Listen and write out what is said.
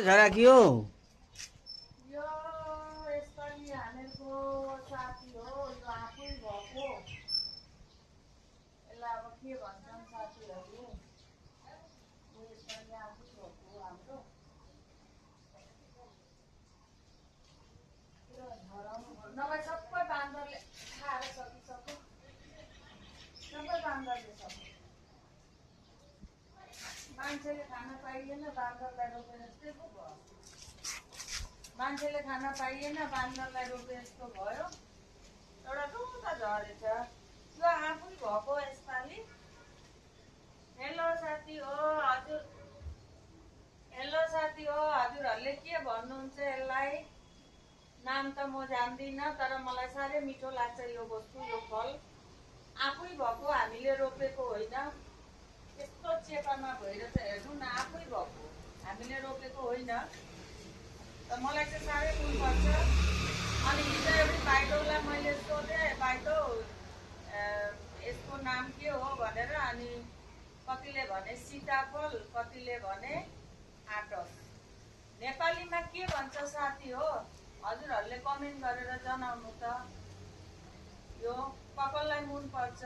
छोरा के हो? यो यसपालि हामीहरूको साथी हो, यो आफै भएको। यसलाई अब के भन्छन् साथीहरूले, यो यसपालि आफै भएको हाम्रो। नभए सबै बान्दरले खाएर सकिसक्यो, सबै बान्दरले सक्यो। मान्छेले खान पाइएन, बान्दरलाई रोपे जस्तै पो भयो। मान्छेले खान पाइएन, बान्दरलाई रोपे जस्तो भयो। एउटा टुटा झरेछ, यो आफै भएको यसपालि। हेलो साथी हो हजुर, हेलो साथी हो हजुरहरूले के भन्नुहुन्छ यसलाई? नाम त म जान्दिनँ, तर मलाई साह्रै मिठो लाग्छ यो वस्तु, यो फल। आफै भएको, हामीले रोपेको होइन। यस्तो चेपामा भएर चाहिँ हेर्नु न, आफै भएको, हामीले रोपेको होइन। त मलाई चाहिँ साह्रै मनपर्छ। अनि हिजो एउटी बाइदोलाई मैले सोधेँ, बाइदो यसको नाम के हो भनेर। अनि कतिले भने सीताफल, कतिले भने आँटस। नेपालीमा के भन्छ साथी हो? हजुरहरूले कमेन्ट गरेर जनाउनु त। यो कसलाई मनपर्छ?